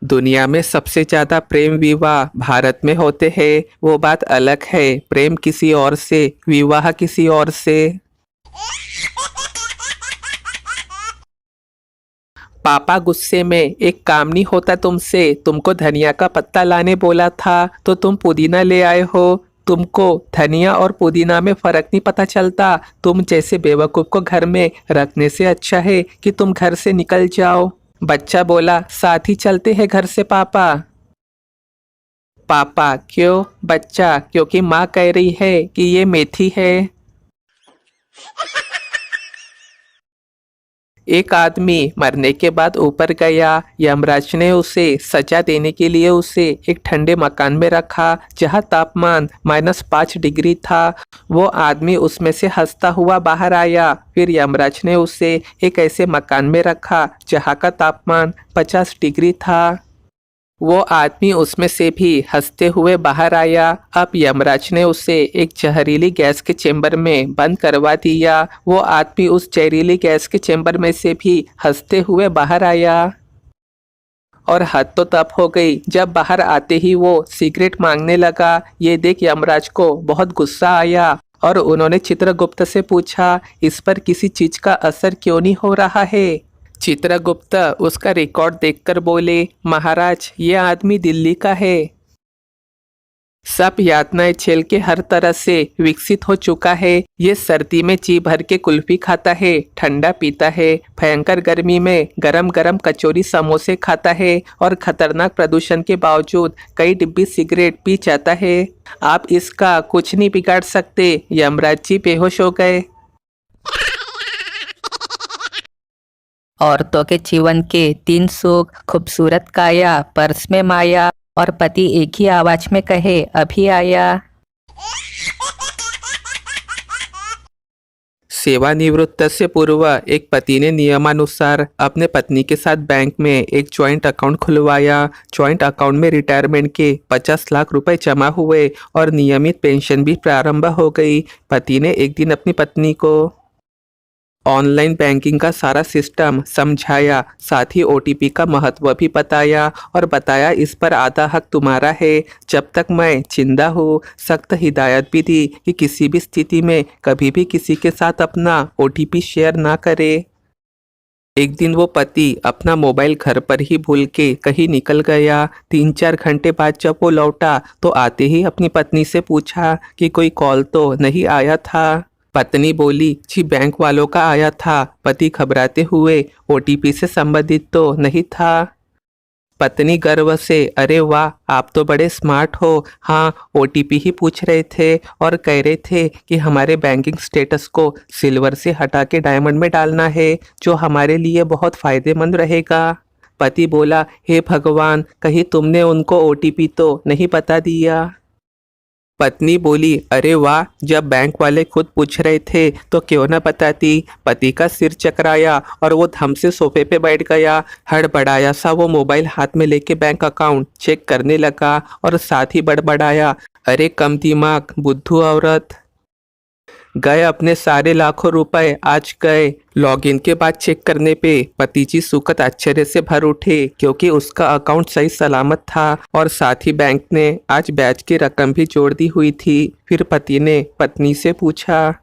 दुनिया में सबसे ज्यादा प्रेम विवाह भारत में होते हैं, वो बात अलग है। प्रेम किसी और से, विवाह किसी और से। पापा गुस्से में, एक काम नहीं होता तुमसे। तुमको धनिया का पत्ता लाने बोला था तो तुम पुदीना ले आए हो। तुमको धनिया और पुदीना में फर्क नहीं पता चलता। तुम जैसे बेवकूफ को घर में रखने से अच्छा है कि तुम घर से निकल जाओ। बच्चा बोला, साथ ही चलते हैं घर से पापा। पापा, क्यों? बच्चा, क्योंकि माँ कह रही है कि ये मेथी है। एक आदमी मरने के बाद ऊपर गया। यमराज ने उसे सजा देने के लिए उसे एक ठंडे मकान में रखा जहाँ तापमान -5 डिग्री था। वो आदमी उसमें से हंसता हुआ बाहर आया। फिर यमराज ने उसे एक ऐसे मकान में रखा जहाँ का तापमान 50 डिग्री था। वो आदमी उसमें से भी हंसते हुए बाहर आया। अब यमराज ने उसे एक जहरीली गैस के चेंबर में बंद करवा दिया। वो आदमी उस जहरीली गैस के चेंबर में से भी हंसते हुए बाहर आया। और हद तो तब हो गई जब बाहर आते ही वो सिगरेट मांगने लगा। ये देख यमराज को बहुत गुस्सा आया और उन्होंने चित्रगुप्त से पूछा, इस पर किसी चीज का असर क्यों नहीं हो रहा है? चित्रगुप्त उसका रिकॉर्ड देखकर बोले, महाराज, ये आदमी दिल्ली का है। सब यातनाएं झेल के हर तरह से विकसित हो चुका है। ये सर्दी में जी भर के कुल्फी खाता है, ठंडा पीता है, भयंकर गर्मी में गरम गरम कचौरी समोसे खाता है और खतरनाक प्रदूषण के बावजूद कई डिब्बी सिगरेट पी जाता है। आप इसका कुछ नहीं बिगाड़ सकते। यमराज जी बेहोश हो गए। औरतों के जीवन के 3 सुख, खूबसूरत काया, पर्स में माया और पति एक ही आवाज में कहे, अभी आया। सेवानिवृत्त से पूर्व एक पति ने नियमानुसार अपने पत्नी के साथ बैंक में एक जॉइंट अकाउंट खुलवाया। जॉइंट अकाउंट में रिटायरमेंट के 50 लाख रुपए जमा हुए और नियमित पेंशन भी प्रारंभ हो गई। पति ने एक दिन अपनी पत्नी को ऑनलाइन बैंकिंग का सारा सिस्टम समझाया, साथ ही ओटीपी का महत्व भी बताया और बताया, इस पर आधा हक तुम्हारा है। जब तक मैं जिंदा हूँ सख्त हिदायत भी दी कि किसी भी स्थिति में कभी भी किसी के साथ अपना ओटीपी शेयर ना करे। एक दिन वो पति अपना मोबाइल घर पर ही भूल के कहीं निकल गया। 3-4 घंटे बाद जब वो लौटा तो आते ही अपनी पत्नी से पूछा कि कोई कॉल तो नहीं आया था। पत्नी बोली, जी बैंक वालों का आया था। पति घबराते हुए, ओटीपी से संबंधित तो नहीं था। पत्नी गर्व से, अरे वाह, आप तो बड़े स्मार्ट हो। हाँ, ओटीपी ही पूछ रहे थे और कह रहे थे कि हमारे बैंकिंग स्टेटस को सिल्वर से हटा के डायमंड में डालना है, जो हमारे लिए बहुत फायदेमंद रहेगा। पति बोला, हे भगवान, कहीं तुमने उनको ओटीपी तो नहीं बता दिया? पत्नी बोली, अरे वाह, जब बैंक वाले खुद पूछ रहे थे तो क्यों न बताती। पति का सिर चकराया और वो धम से सोफे पे बैठ गया। हड़बड़ाया सा वो मोबाइल हाथ में लेके बैंक अकाउंट चेक करने लगा और साथ ही बड़बड़ाया, अरे कम दिमाग बुद्धू औरत। गए अपने सारे लाखों रुपए, आज गए। लॉगिन के बाद चेक करने पे पति जी सुखद आश्चर्य से भर उठे, क्योंकि उसका अकाउंट सही सलामत था और साथ ही बैंक ने आज ब्याज की रकम भी जोड़ दी हुई थी। फिर पति ने पत्नी से पूछा,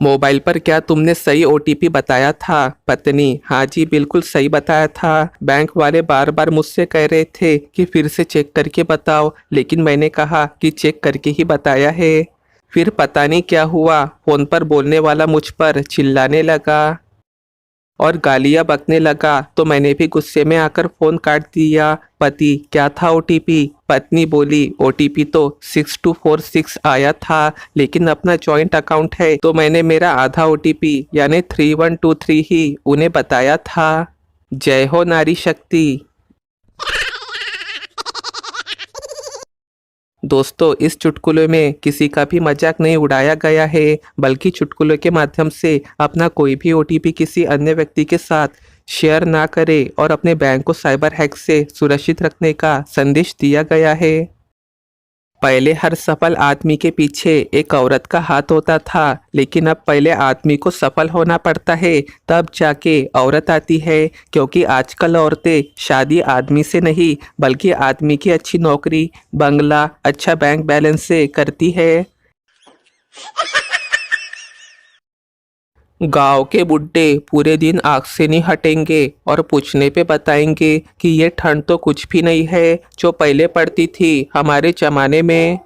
मोबाइल पर क्या तुमने सही ओटीपी बताया था? पत्नी, हाँ जी, बिल्कुल सही बताया था। बैंक वाले बार बार मुझसे कह रहे थे कि फिर से चेक करके बताओ, लेकिन मैंने कहा कि चेक करके ही बताया है। फिर पता नहीं क्या हुआ, फोन पर बोलने वाला मुझ पर चिल्लाने लगा और गालियां बकने लगा, तो मैंने भी गुस्से में आकर फोन काट दिया। पति, क्या था ओटीपी? पत्नी बोली, ओटीपी तो 6246 आया था, लेकिन अपना जॉइंट अकाउंट है तो मैंने मेरा आधा ओटीपी यानी 3123 ही उन्हें बताया था। जय हो नारी शक्ति। दोस्तों, इस चुटकुले में किसी का भी मजाक नहीं उड़ाया गया है, बल्कि चुटकुले के माध्यम से अपना कोई भी ओटीपी किसी अन्य व्यक्ति के साथ शेयर ना करे और अपने बैंक को साइबर हैक से सुरक्षित रखने का संदेश दिया गया है। पहले हर सफल आदमी के पीछे एक औरत का हाथ होता था, लेकिन अब पहले आदमी को सफल होना पड़ता है, तब जाके औरत आती है। क्योंकि आजकल औरतें शादी आदमी से नहीं बल्कि आदमी की अच्छी नौकरी, बंगला, अच्छा बैंक बैलेंस से करती है। गांव के बुड्ढे पूरे आग से नहीं हटेंगे और पूछने पे बताएंगे कि ये ठंड तो कुछ भी नहीं है जो पहले पड़ती थी हमारे जमाने में।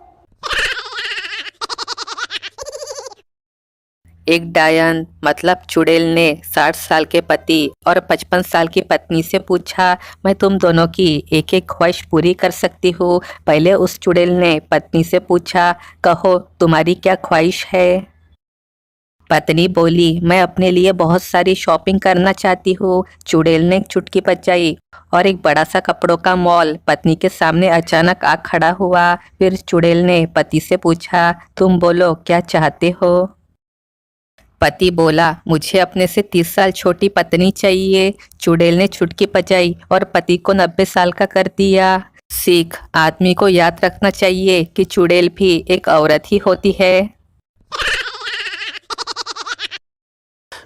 एक डायन मतलब चुड़ैल ने 60 साल के पति और 55 साल की पत्नी से पूछा, मैं तुम दोनों की एक एक ख्वाहिश पूरी कर सकती हूँ। पहले उस चुड़ैल ने पत्नी से पूछा, कहो तुम्हारी क्या ख्वाहिश है। पत्नी बोली, मैं अपने लिए बहुत सारी शॉपिंग करना चाहती हूँ। चुड़ैल ने एक चुटकी बजाई और एक बड़ा सा कपड़ों का मॉल पत्नी के सामने अचानक आ खड़ा हुआ। फिर चुड़ैल ने पति से पूछा, तुम बोलो क्या चाहते हो। पति बोला, मुझे अपने से 30 साल छोटी पत्नी चाहिए। चुड़ैल ने चुटकी बजाई और पति को 90 साल का कर दिया। सीख, आदमी को याद रखना चाहिए कि चुड़ैल भी एक औरत ही होती है।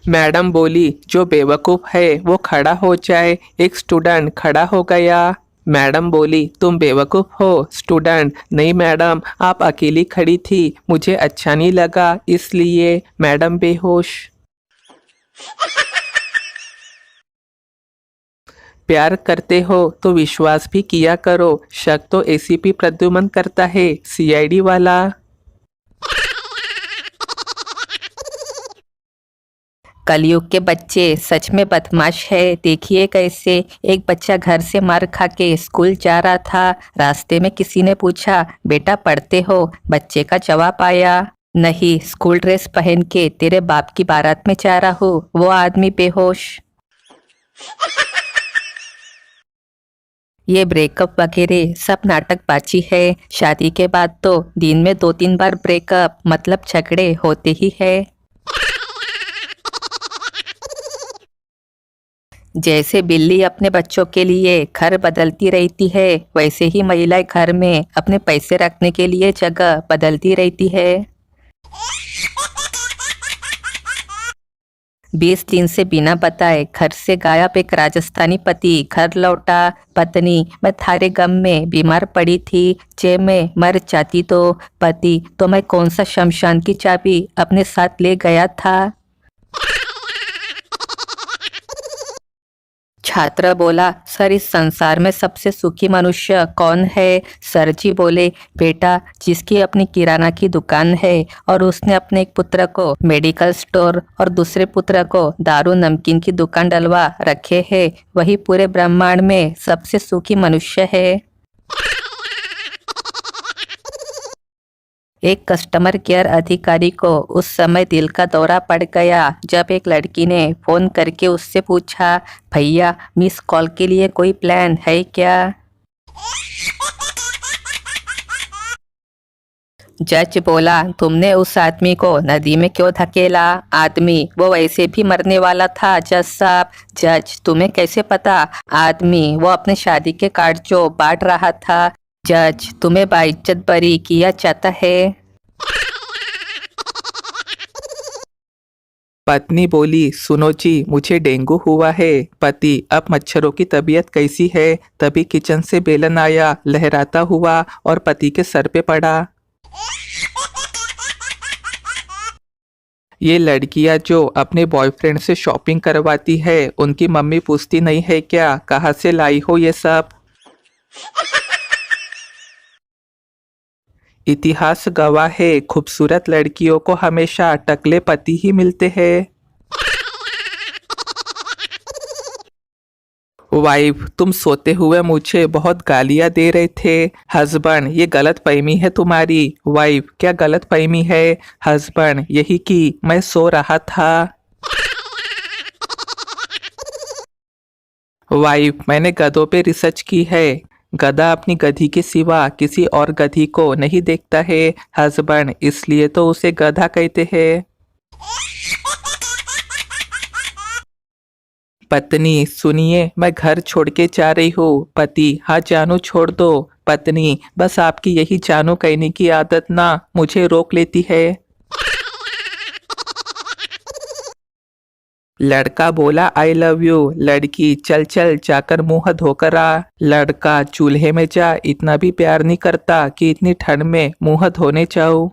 मैडम बोली, जो बेवकूफ़ है वो खड़ा हो जाए। एक स्टूडेंट खड़ा हो गया। मैडम बोली, तुम बेवकूफ़ हो। स्टूडेंट, नहीं मैडम, आप अकेली खड़ी थी, मुझे अच्छा नहीं लगा इसलिए। मैडम बेहोश। प्यार करते हो तो विश्वास भी किया करो। शक तो एसीपी प्रद्युमन करता है, सीआईडी वाला। कलयुग के बच्चे सच में बदमाश है। देखिए कैसे एक बच्चा घर से मार खा के स्कूल जा रहा था। रास्ते में किसी ने पूछा, बेटा पढ़ते हो। बच्चे का जवाब आया, नहीं, स्कूल ड्रेस पहन के तेरे बाप की बारात में जा रहा हूँ। वो आदमी बेहोश। ये ब्रेकअप वगैरह सब नाटकबाजी है। शादी के बाद तो दिन में 2-3 बार ब्रेकअप मतलब झगड़े होते ही है। जैसे बिल्ली अपने बच्चों के लिए घर बदलती रहती है, वैसे ही महिलाएं घर में अपने पैसे रखने के लिए जगह बदलती रहती है। 20 दिन से बिना बताए घर से गायब एक राजस्थानी पति घर लौटा। पत्नी, मैं थारे गम में बीमार पड़ी थी, जे मैं मर जाती तो। पति, तो मैं कौन सा शमशान की चाबी अपने साथ ले गया था। छात्र बोला, सर इस संसार में सबसे सुखी मनुष्य कौन है। सर जी बोले, बेटा जिसकी अपनी किराना की दुकान है और उसने अपने एक पुत्र को मेडिकल स्टोर और दूसरे पुत्र को दारू नमकीन की दुकान डलवा रखे है, वही पूरे ब्रह्मांड में सबसे सुखी मनुष्य है। एक कस्टमर केयर अधिकारी को उस समय दिल का दौरा पड़ गया जब एक लड़की ने फोन करके उससे पूछा, भैया मिस कॉल के लिए कोई प्लान है क्या। जज बोला, तुमने उस आदमी को नदी में क्यों धकेला। आदमी, वो वैसे भी मरने वाला था जज साहब। जज, तुम्हें कैसे पता। आदमी, वो अपने शादी के कार्ड जो बांट रहा था। जज, तुम्हें बाइज्जत बरी किया जाता है। पत्नी बोली, सुनो जी, मुझे डेंगू हुआ है। पति, अब मच्छरों की तबीयत कैसी है। तभी किचन से बेलन आया, लहराता हुआ और पति के सर पे पड़ा। ये लड़कियां जो अपने बॉयफ्रेंड से शॉपिंग करवाती है, उनकी मम्मी पूछती नहीं है क्या, कहाँ से लाई हो ये सब। इतिहास गवाह है, खूबसूरत लड़कियों को हमेशा टकले पति ही मिलते हैं। वाइफ, तुम सोते हुए मुझे बहुत गालियां दे रहे थे। हस्बैंड, ये गलत फहमी है तुम्हारी। वाइफ, क्या गलत फहमी है। हस्बैंड, यही कि मैं सो रहा था। वाइफ, मैंने गधों पे रिसर्च की है। गधा अपनी गधी के सिवा किसी और गधी को नहीं देखता है। हस्बैंड, इसलिए तो उसे गधा कहते हैं। पत्नी, सुनिए, मैं घर छोड़ के जा रही हूँ। पति, हाँ जानू छोड़ दो। पत्नी, बस आपकी यही जानो कहने की आदत ना मुझे रोक लेती है। लड़का बोला आई लव यू, लड़की चल चल जाकर मुंह धोकर आ। लड़का चूल्हे में जा, इतना भी प्यार नहीं करता कि इतनी ठंड में मुंह धोने जाऊं।